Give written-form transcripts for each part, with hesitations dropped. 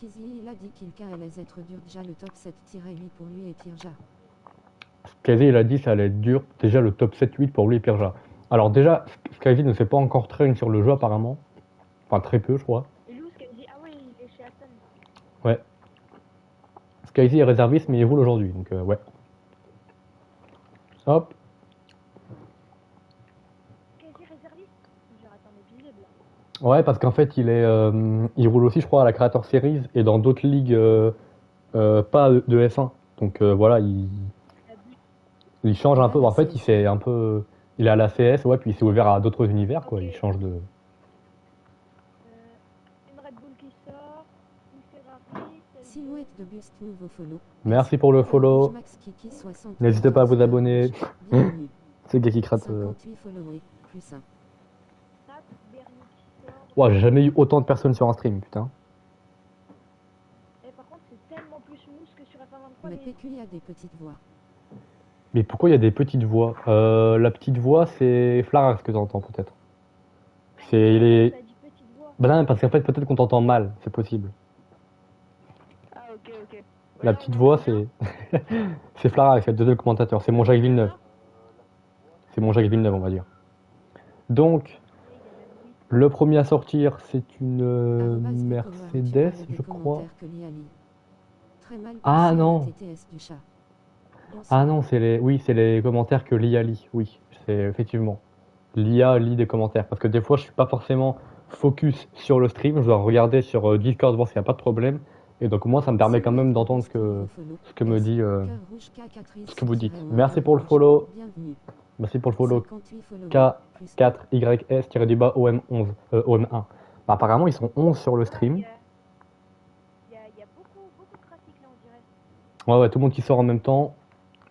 Squeezie, il a dit qu'il allait être dur déjà le top 7-8 pour lui et Pirja. Skyzy, il a dit ça allait être dur. Déjà le top 7-8 pour lui et Pirja. Alors déjà, Skyzy ne s'est pas encore train sur le jeu apparemment. Enfin très peu je crois. Et Lou, ce qu'elle dit, ah ouais, il est chez Aston. Ouais. Skyzy est réserviste mais il roule aujourd'hui. Donc ouais. Hop. Quasi réserviste. J'ai raté un épisode là. Ouais parce qu'en fait il roule aussi je crois à la Creator Series et dans d'autres ligues pas de F1. Donc voilà, il change un peu. En fait, il fait un peu. Il est à la CS, ouais, puis il s'est ouvert à d'autres univers, quoi. Ok. Il change de. Une Red Bull qui sort. Une Ferrari. Silhouette de buste nouveau follow. Merci pour le follow. Max Kiki 60. N'hésitez pas à vous abonner. Bienvenue. C'est gars qui crate. 58 followés, plus 1. Nat, Bernie qui sort. Ouah, j'ai jamais eu autant de personnes sur un stream, putain. Et par contre, c'est tellement plus smooth que sur F1 23. Mais PQ, il y a des petites voix. Mais pourquoi il y a des petites voix La petite voix, c'est Flarax que t'entends, peut-être. C'est. Il est. T'as dit petite voix. Bah non, parce qu'en fait, peut-être qu'on t'entend mal, c'est possible. Ah, ok, ok. La Ouais, petite on voix, entend bien. c'est. C'est Flarax, le deuxième commentateur. C'est mon Jacques Villeneuve. C'est mon Jacques Villeneuve, on va dire. Donc. Le premier à sortir, c'est une Mercedes, je crois. Ah non. Ah non, c'est les commentaires que l'IA lit. Oui, c'est effectivement. L'IA lit des commentaires. Parce que des fois, je suis pas forcément focus sur le stream. Je dois regarder sur Discord, voir s'il n'y a pas de problème. Et donc moi, ça me permet quand même d'entendre ce que me dit, ce que vous dites. Merci pour le follow. Merci pour le follow. K4YS-OM11. OM1. Bah, apparemment, ils sont 11 sur le stream. Il y a beaucoup de trafic là, on dirait. Ouais, tout le monde qui sort en même temps.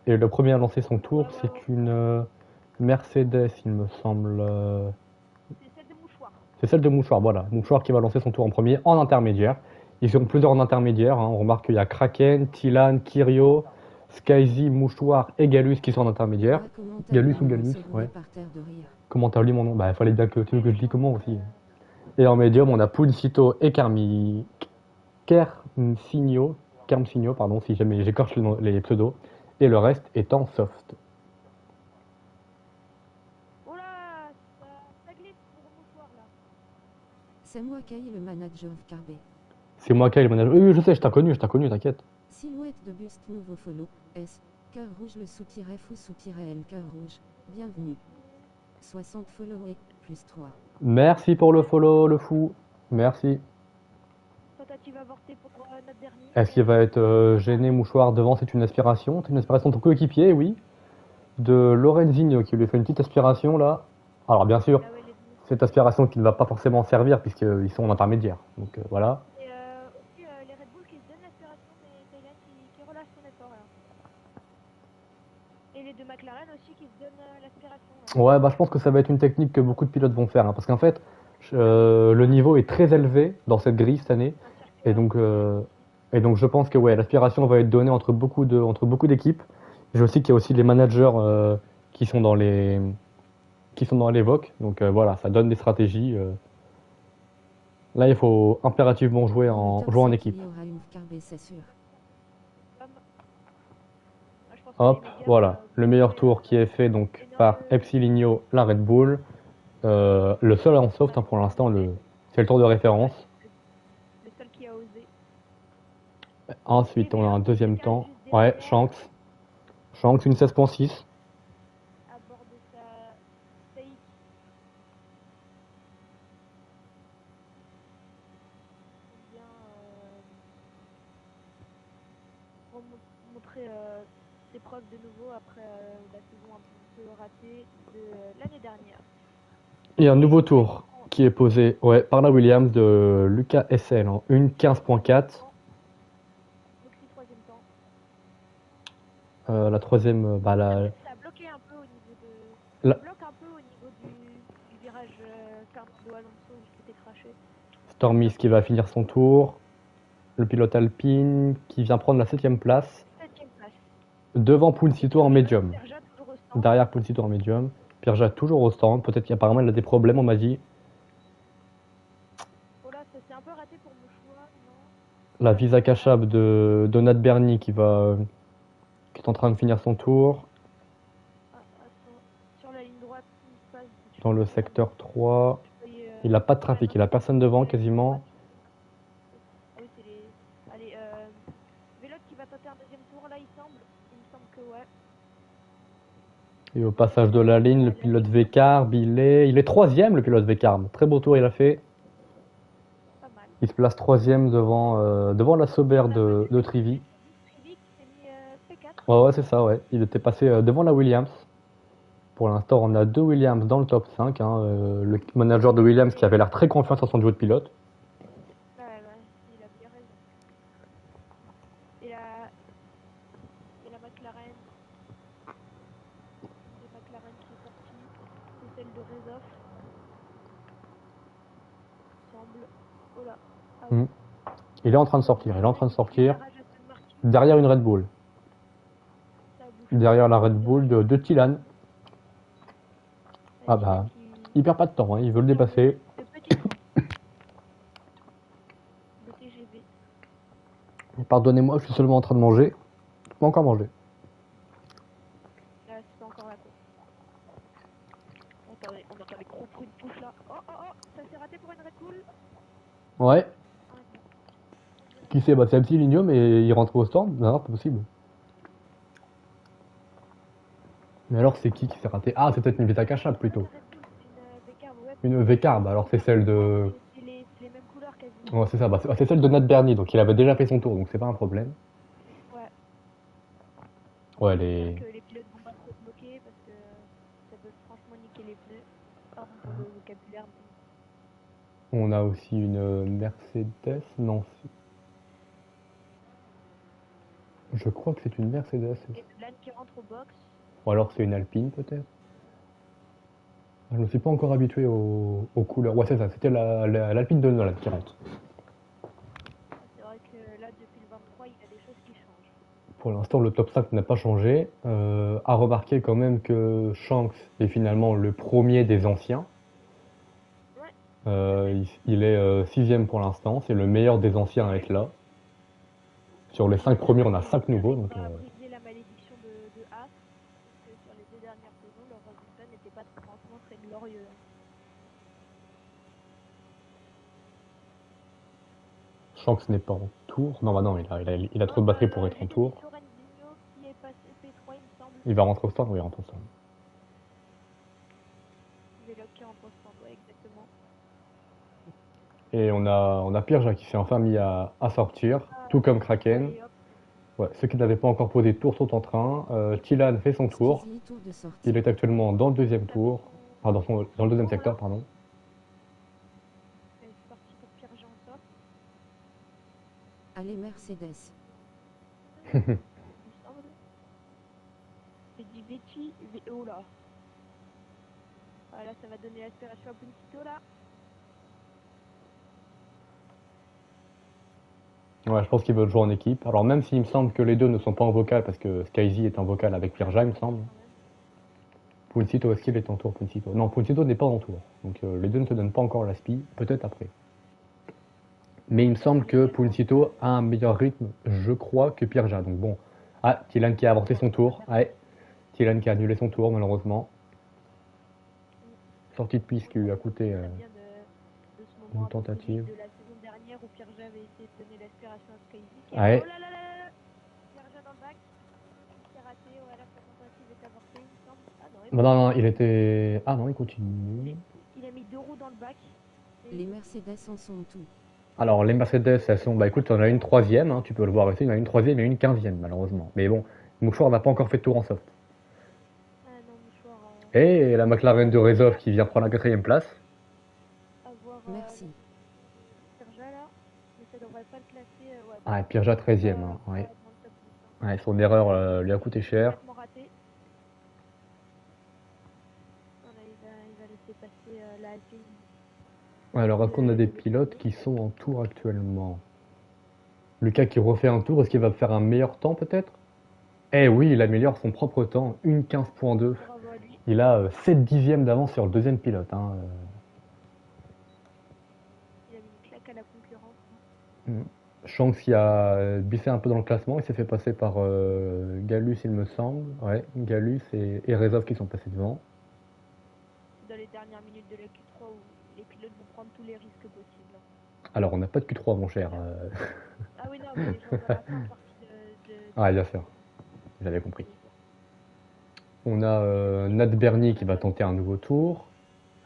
Et le premier à lancer son tour, c'est une Mercedes, il me semble. C'est celle de Mouchoir. C'est celle de Mouchoir, voilà. Mouchoir qui va lancer son tour en premier en intermédiaire. Ils sont plusieurs en intermédiaire. Hein. On remarque qu'il y a Kraken, Tilan, Kirio, Skyzy, Mouchoir et Galus qui sont en intermédiaire. Galus ou Galus, ouais. Comment t'as lu mon nom? Bah, il fallait bien que tu veux que je lis comment aussi. Et en médium, on a Puncito et Kermsigno, pardon, si jamais j'écorche les pseudos. Et le reste est en soft. Oh là, ça glisse pour Mouchoir là. C'est moi Kay, le manager Carbé. C'est moi Kay, le manager. Oui, je sais, je t'ai connu, t'inquiète. Silhouette de buste nouveau follow. S. Cœur rouge le sous-fou sous-L cœur rouge. Bienvenue. 60 followers, plus 3. Merci pour le follow, le fou. Merci. Tentative avortée pour notre dernier. Est-ce qu'il va être gêné, Mouchoir, devant? C'est une aspiration. C'est une aspiration de ton coéquipier, oui. De Lorenzino qui lui fait une petite aspiration là. Alors bien sûr, cette aspiration qui ne va pas forcément servir puisqu'ils sont en intermédiaire. Donc voilà. Et aussi les Red Bull qui se donnent l'aspiration, mais Thailand qui relâche son effort là. Et les deux McLaren aussi qui se donnent l'aspiration. Ouais, bah je pense que ça va être une technique que beaucoup de pilotes vont faire. Hein, parce qu'en fait, le niveau est très élevé dans cette grille cette année. Et donc je pense que ouais, l'aspiration va être donnée entre beaucoup d'équipes. Je sais qu'il y a aussi les managers qui sont dans les VOC. Donc voilà, ça donne des stratégies. Là, il faut impérativement jouer en équipe. Hop, voilà, le meilleur tour qui est fait donc par Epsiligno, la Red Bull. Le seul en soft hein, pour l'instant, c'est le tour de référence. Le seul qui a osé. Ensuite, on a un deuxième temps. Ouais, Shanks, une 16.6. À bord de sa Saïk. Bien montrer ses preuves de nouveau après la saison un peu ratée de l'année dernière. Et un nouveau tour qui est posé par la Williams de Lucas SL en 1.15.4. La troisième, bah la. Ça a bloqué un peu au niveau de. Ça bloque un peu au niveau du virage de Alonso où il s'était craché. Stormy qui va finir son tour. Le pilote Alpine qui vient prendre la 7ème place. Devant Puncito en médium. Derrière Puncito en médium. Pirja toujours au stand. Peut-être qu'apparemment il a des problèmes, on m'a dit. Oh là, ça s'est un peu raté pour Mouchoir, la Visa Cachab de Nat Berny qui est en train de finir son tour Ah, attends. Sur la ligne droite, il passe. dans le secteur 3. Et, Il n'a pas de trafic, il a personne devant quasiment. Ah oui, c'est les. Allez, Véloc qui va tenter un deuxième tour là, il me semble que ouais. Et au passage de la ligne, le pilote Vcarb, il est troisième, le pilote Vcarb. Très beau tour il a fait. Pas mal. Il se place troisième devant la Sauber de Trivi. Trivi qui s'est mis P4. Ouais, c'est ça, ouais. Il était passé devant la Williams. Pour l'instant, on a deux Williams dans le top 5. Hein. Le manager de Williams qui avait l'air très confiant sur son duo de pilote. Ouais, il a bien raison. Et la McLaren. Et McLaren qui est sortie. C'est celle de Rezoff. Semble. Oh là. Ah oui. Il est en train de sortir, Garage Aston Martin. derrière une Red Bull. Ça bouge. Derrière la Red Bull de Tilan. Ah Dylan bah, qui- il perd pas de temps, hein. Il veut le dépasser. Le petit tour. Le TGV. Pardonnez-moi, je suis seulement en train de manger. Je peux pas encore manger. Là, c'est pas encore la course. On entend les gros bruits de bouche là. Oh, ça s'est raté pour une Red Bull. Ouais. Qui sait, bah c'est un petit Ligno, mais il rentre au stand. Non, pas possible. Mais alors, c'est qui s'est raté? Ah, c'est peut-être une Vita Cachab plutôt. Red Bull, c'est une Vcarb, ouais. Une Vcarb, alors c'est celle de. C'est les mêmes couleurs quasiment. Ouais, c'est ça, bah, c'est celle de Nat Berny, donc il avait déjà fait son tour, donc c'est pas un problème. Ouais. Ouais, les. Que les pilotes vont pas trop bloquer parce que ça peut franchement niquer les pneus. Pardon pour le vocabulaire. On a aussi une Mercedes, non. Je crois que c'est une Mercedes. Et Blanc qui rentre au box. Ou alors c'est une Alpine peut-être. Je me suis pas encore habitué aux couleurs. Ouais, c'est ça, c'était l'Alpine de Nolan qui rentre. C'est vrai que là, depuis le 23, il y a des choses qui changent. Pour l'instant, le top 5 n'a pas changé. À remarquer quand même que Shanks est finalement le premier des anciens. Il est sixième pour l'instant, c'est le meilleur des anciens à être là. Sur les 5 premiers, on a 5 nouveaux. Donc, On va briser la malédiction de Haas, parce que sur les 2 dernières saisons, leur résultat n'était pas franchement très glorieux. Shanks n'est pas en tour. Non, bah non, il a trop de batterie pour être en tour. Lorenzinho qui est passé P3, il me semble. Il va rentrer au stand? Oui, il rentre au stand. Véloc qui rentre au stand, ouais, exactement. Et on a Pirja qui s'est enfin mis à sortir, tout comme Kraken. Allez, hop. Ouais, ceux qui n'avaient pas encore posé de tour sont en train. Tilan fait son tour. Squeezie, tour de sortie. Il est actuellement dans le deuxième tour. Enfin, dans le deuxième secteur, pardon. C'est parti pour Pierre Jean Soft. Allez Mercedes. Il me semble. C'est du Betty. Oh là. Voilà, ça va donner l'aspiration à Puntito là. Ouais, je pense qu'ils veulent jouer en équipe. Alors même s'il me semble que les deux ne sont pas en vocal, parce que Skyzy est en vocal avec Pirja, il me semble. Puncito, est-ce qu'il est en tour, Puncito? Non, Puncito n'est pas en tour. Donc les deux ne se donnent pas encore la spi, peut-être après. Mais il me semble que Puncito a un meilleur rythme, je crois, que Pirja. Donc bon. Ah, Tilan qui a avorté son tour. Ouais. Tilan qui a annulé son tour, malheureusement. Sortie de piste qui lui a coûté une tentative. De la saison dernière où Pierre avait essayé de donner l'aspiration à Skyzy. Ouais. Oh là là là. Pierre dans le bac. Qui a raté. Voilà, sa tentative est avortée, il me semble. Ah non, Non, il était. Ah non, il continue. il a mis 2 roues dans le bac. Les Mercedes en sont tout. Alors, les Mercedes, elles sont. Bah écoute, on a une troisième, hein, tu peux le voir ici, il y en a une troisième et une 15e, malheureusement. Mais bon, Mouchoir n'a pas encore fait de tour en soft. Ah non, Mouchoir. Et la McLaren de Rezoff qui vient prendre la 4ème place. À voir. Merci. Pierre là. Mais ça devrait pas le classer. Ouais, Ah, et Pirja 13ème, hein, ouais. Ouais, son erreur lui a coûté cher. Raté. Voilà, il va laisser passer la Alpine. Alors, est-ce qu'on a des pilotes qui sont en tour actuellement? Lucas qui refait un tour, est-ce qu'il va faire un meilleur temps peut-être? Eh oui, il améliore son propre temps, 1:15.2. Bravo à lui. Il a 7 dixièmes d'avance sur le deuxième pilote. Hein. Il a mis une claque à la concurrence. Shanks y a biffé un peu dans le classement, il s'est fait passer par Galus, il me semble. Ouais, Galus et Rezov qui sont passés devant. C'est dans les dernières minutes de la Q3 où les pilotes vont prendre tous les risques possibles. Alors, on n'a pas de Q3, mon cher. Ah oui, non, mais genre dans la fin de partie Ah, bien sûr, j'avais compris. On a Nat Bernier qui va tenter un nouveau tour.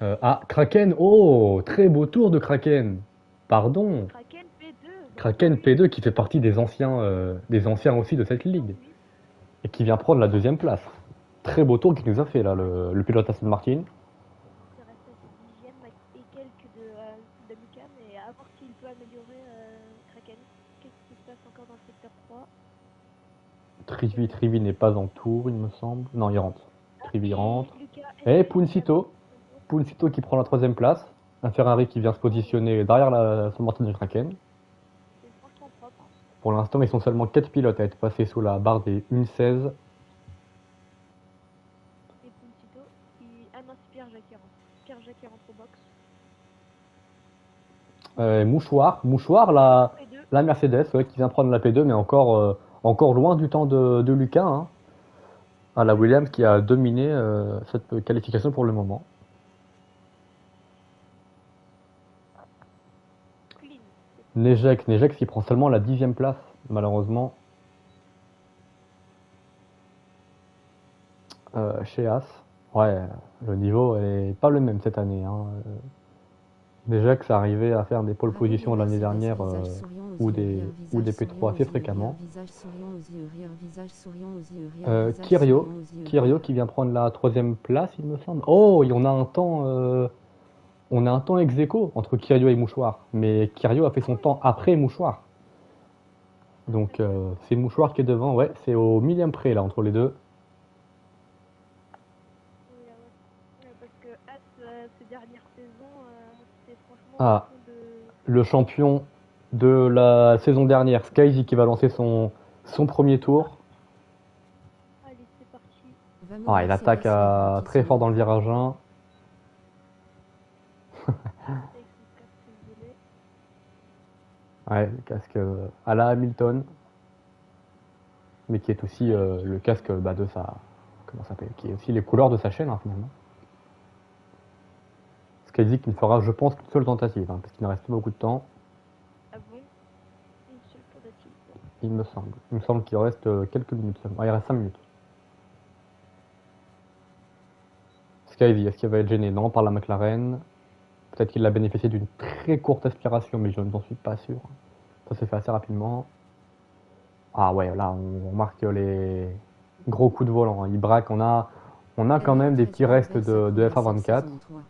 Ah, Kraken! Oh, très beau tour de Kraken! Pardon! Kraken P2, bah Kraken oui, P2 qui fait partie des anciens aussi de cette ligue oui. et qui vient prendre la deuxième place. Très beau tour qu'il nous a fait là, le pilote Aston Martin. Il reste à ses dixièmes et quelques de Mika, mais à voir s'il peut améliorer Kraken. Qu'est-ce qui se passe encore dans le secteur 3? Trivi n'est pas en tour, il me semble. Non, il rentre. Trivi Et rentre. Lucas, Et est-ce qu'il va Puncito. prendre son tour? Puncito qui prend la troisième place. Un Ferrari qui vient se positionner derrière la Aston Martin de Kraken. C'est franchement propre. Pour l'instant, ils sont seulement 4 pilotes à être passés sous la barre des 1,16. Et Puncito, ah non, c'est Pierre-Jacques qui rentre. Pierre-Jacques qui rentre au box. Mouchoir, P2. la Mercedes ouais, qui vient prendre la P2, mais encore loin du temps de Lucas. Hein. Ah, la Williams qui a dominé cette qualification pour le moment. Clean. Nejex qui prend seulement la 10e place, malheureusement, chez As. Ouais, le niveau est pas le même cette année. Hein. Nejex arrivait à faire des pole Bravo les positions l'année Mercedes, dernière visage souriant aux ou yeux rire, des visage souriant P3 aux assez yeux rire, fréquemment. visage souriant aux yeux rire, visage souriant aux yeux rire, visage Kirio, souriant aux yeux Kirio rire. qui vient prendre la 3e place, il me semble. Oh, et on a un temps ex aequo entre Kirio et Mouchoir, mais Kirio a fait Ah son oui, temps après Mouchoir. ah, Donc d'accord. c'est Mouchoir qui est devant, ouais, c'est au millième près là entre les deux. Oui, là, ouais. Ouais, parce que As, ces dernières saisons, c'était franchement au Ah, fond de. le champion de la saison dernière, Skyzy qui va lancer son premier tour. Allez, c'est parti. Vamos Ah, il attaque Mercedes, les grands qui très fort dans s'envolent. le virage 1. Avec son casque violet. Ouais, le casque à la Hamilton, mais qui est aussi Allez, le Pierre-Jacques casque maintenant. de sa. Comment ça s'appelle? Qui est aussi les couleurs de sa chaîne hein, finalement. Skyzy qui ne fera, je pense, qu'une seule tentative, hein, parce qu'il ne reste plus beaucoup de temps, Ah bon? Une seule tentative. il me semble. Il me semble qu'il reste quelques minutes seulement. Ah, il reste 5 minutes. Skyzy, est-ce qu'il va être gêné? Non, par la McLaren. Peut-être qu'il a bénéficié d'une très courte aspiration, mais je n'en suis pas sûr. Ça s'est fait assez rapidement. Ah ouais, là, on marque les gros coups de volant. Hein. Il braque, on a quand Elliot même des petits Resville restes avec sa de première cette F124. saison 3.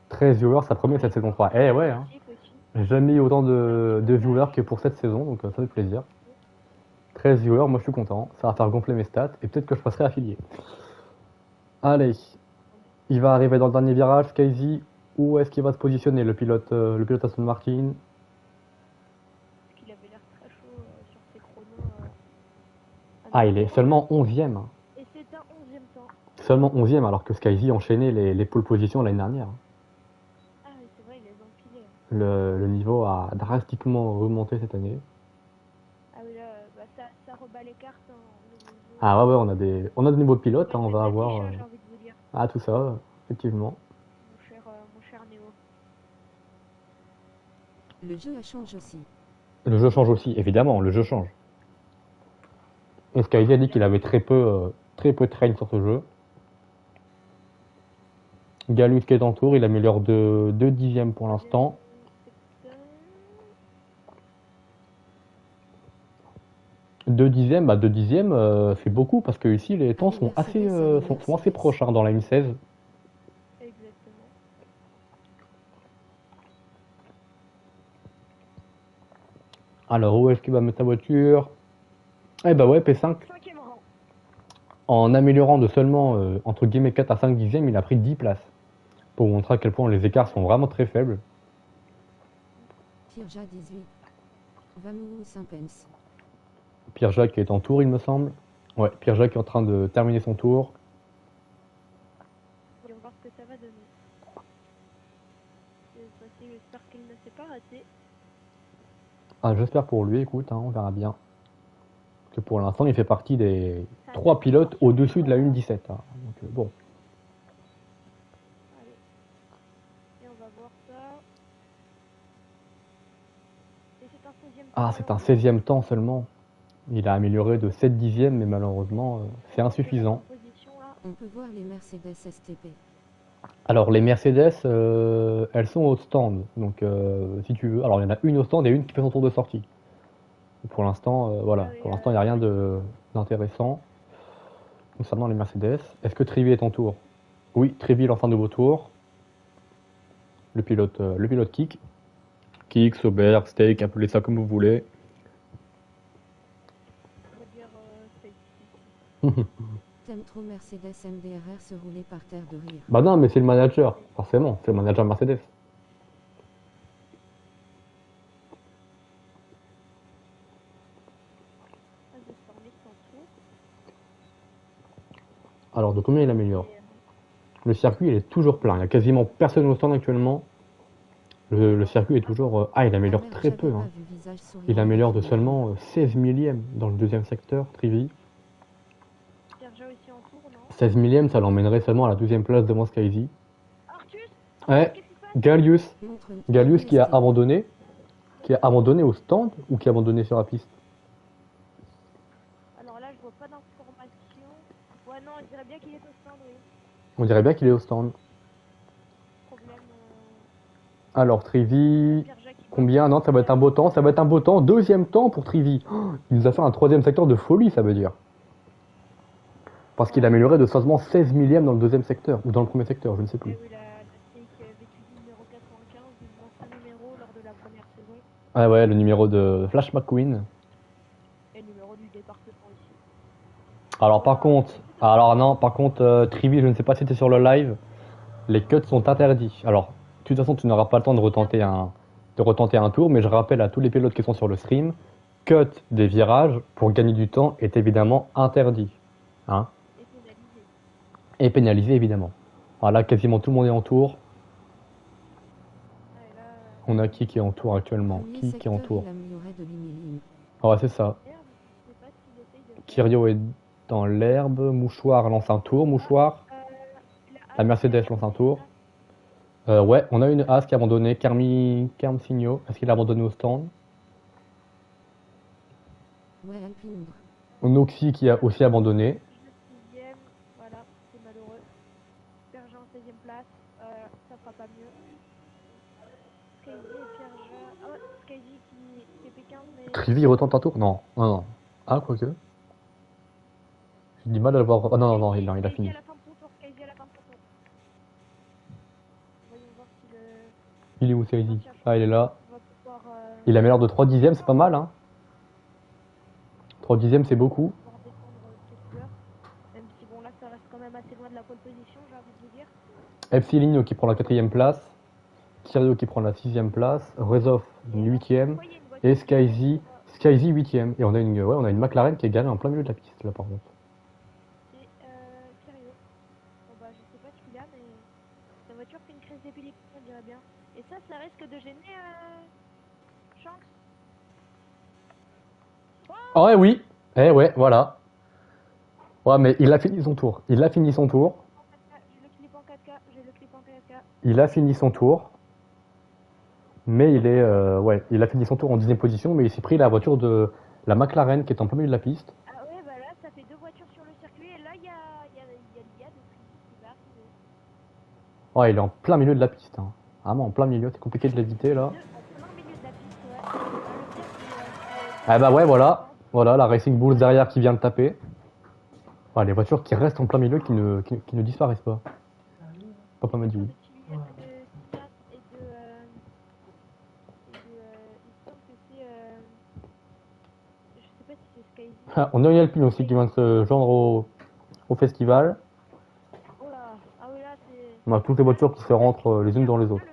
13 viewers, sa première cette Oui, saison 3. Eh ouais, hein. magnifique aussi. J'ai jamais eu autant Un petit de viewers montage. que pour cette saison, donc ça fait plaisir. 13 viewers, moi je suis content. Ça va faire gonfler mes stats et peut-être que je passerai affilié. Allez, il va arriver dans le dernier virage, Skyzy. Où est-ce qu'il va se positionner, le pilote Aston Martin? Parce qu'il avait l'air très chaud sur ses chronos à Ah, il est mi-temps. seulement 11e. Hein. Et c'est un 11e temps. Seulement 11e, alors que Skyzy enchaînait les pole positions l'année dernière. Ah oui, c'est vrai, il les a empilés. Le niveau a drastiquement remonté cette année. Ah oui, là, bah, ça rebat les cartes hein, au niveau, Ah ouais, ouais, on a de nouveaux au pilotes, hein, on relevé de va avoir l'affichage, j'ai envie de vous dire, tout ça, effectivement. mon cher Néo. Le jeu a changé aussi. Le jeu change aussi, évidemment, le jeu change. Et Skyzy a dit qu'il avait très peu de train sur ce jeu. Galus qui est en tour, il améliore de 2 dixièmes pour l'instant. Secteur. 2 dixièmes, 2 dixièmes, c'est beaucoup parce que ici les temps Allez Mercedes, allez sont assez Mercedes. proches hein, dans la M16. Exactement. Alors où est-ce qu'il va mettre sa voiture? Eh bah ouais, P5. Cinquième rang. En améliorant de seulement entre guillemets 4 à 5 dixièmes, il a pris 10 places. Pour vous montrer à quel point les écarts sont vraiment très faibles. Pirja 18. Vamos Simpens. Pierre-Jacques est en tour, il me semble. Ouais, Pierre-Jacques est en train de terminer son tour. Voyons voir ce que ça va donner. Cette fois-ci, j'espère qu'il ne s'est pas raté. Ah, j'espère pour lui, écoute, hein, on verra bien. Parce que pour l'instant, il fait partie des 3 pilotes au-dessus de la 1.17. Hein. Donc, bon. Allez. Et on va voir ça. Et c'est un 16e temps. Ah, c'est un 16e temps seulement. Il a amélioré de 7 dixièmes, mais malheureusement, c'est insuffisant. On peut voir les Mercedes STP. Alors, les Mercedes, elles sont au stand. Donc, si tu veux. Alors, il y en a une au stand et une qui fait son tour de sortie. Pour l'instant, voilà. Pour l'instant, il n'y a rien d'intéressant concernant les Mercedes. Est-ce que Trivi est en tour? Oui, Trivi lance un nouveau tour. Le pilote kick. Kick, Sauber, Steak, appelez ça comme vous voulez. On va dire Steak. T'aimes trop Mercedes MDRR se rouler par terre de rire. Bah non, mais c'est le manager, forcément. C'est le manager Mercedes. Alors, de combien il améliore? Le circuit, il est toujours plein. Il n'y a quasiment personne au stand actuellement. Le circuit est toujours... Ah, il améliore très peu. Hein. Il améliore de seulement 16 millièmes dans le deuxième secteur, Trivi. 16 millièmes, ça l'emmènerait seulement à la 12e place devant Skyzy. Ouais, Gallius. Gallius qui a abandonné. Qui a abandonné au stand ou qui a abandonné sur la piste? Alors là, je vois pas d'informations. Ouais, non, on dirait bien qu'il est au stand, oui. On dirait bien qu'il est au stand. Problème. Alors, Trivi. Combien? Non, ça va être un beau temps. Ça va être un beau temps. Deuxième temps pour Trivi. Oh, il nous a fait un troisième secteur de folie, ça veut dire. Parce qu'il a amélioré de seulement 16 millièmes dans le deuxième secteur. Ou dans le premier secteur, je ne sais plus. Oui, la Steak VQ numéro 95, un numéro lors de la première saison. Ah ouais, le numéro de Flash McQueen. Et le numéro du département ici. Alors par contre, alors non, par contre, Trivi, je ne sais pas si c'était sur le live, les cuts sont interdits. Alors, de toute façon, tu n'auras pas le temps de retenter un tour, mais je rappelle à tous les pilotes qui sont sur le stream, cut des virages pour gagner du temps est évidemment interdit. Hein? Et pénalisé. Et pénalisé évidemment. Alors là, quasiment tout le monde est en tour. Ah, et là, On a qui est en tour actuellement? Premier Qui est en secteur, tour? il améliorait de l'emailing. Ah ouais, c'est ça. merde, je sais pas s'il essaye de. Kyrio est dans l'herbe, Mouchoir lance un tour, Mouchoir. La Mercedes lance un tour. Ouais, on a une As qui a abandonné, Carmsigno. Est-ce qu'il a abandonné au stand? Ouais, Alpine. Noxy qui a aussi abandonné. 6e, voilà, c'est malheureux. Pierre-Jean, 16e place, ça fera pas mieux. Skyzy et Pierre-Jean. Ah, Skyzy qui fait P15, mais. Trivi retente un tour? Non, non, non. Ah, quoique. J'ai du mal à le voir. Oh non, non, non, il a fini. Skyzy à la fin de son tour, Skyzy à la fin de son tour. Voyons voir si le. Il est où, Skyzy? Ah, il est là. On va pouvoir. Il améliore de 3 dixièmes, c'est pas mal, hein. 3 dixièmes, c'est beaucoup. Pouvoir descendre quelques heures. Même si, bon, là, ça reste quand même assez loin de la pole position, j'ai envie de vous dire. Epsiligno qui prend la 4e place. Kyrio qui prend la 6e place. Rezov, 8e. Et Skyzy 8e. Et on a une McLaren qui est garée en plein milieu de la piste, là, par contre. C'est Kyrio. Bon, bah, je sais pas ce qu'il a, mais sa voiture fait une crise d'épilepsie, on dirait bien. Et ça risque de gêner Shanks. Ah ouais, oui. Eh ouais, voilà. Ouais, mais il a fini son tour. Il a fini son tour. J'ai le clip en 4K, j'ai le clip en 4K. Il a fini son tour. Mais il a fini son tour en 10e position, mais il s'est pris la voiture de la McLaren qui est en plein milieu de la piste. Ah ouais, bah là, ça fait deux voitures sur le circuit, et là, il y a l'IA de Trivi qui va arriver. Ouais, il est en plein milieu de la piste. Hein. Vraiment en plein milieu, c'est compliqué de l'éviter là. En plein milieu de la piste, ouais. Le pire, Ah bah ouais, voilà. Voilà, la Racing Bulls derrière qui vient de taper. Ouais, les voitures qui restent en plein milieu qui ne disparaissent pas. Papa m'a dit oui. il me semble que c'est. Je sais pas si c'est Skyzy. Ah, on a une Alpine aussi qui vient de se joindre au festival. Oh là, ah oui, là, c'est. On a toutes les voitures qui se rentrent les unes dans les autres.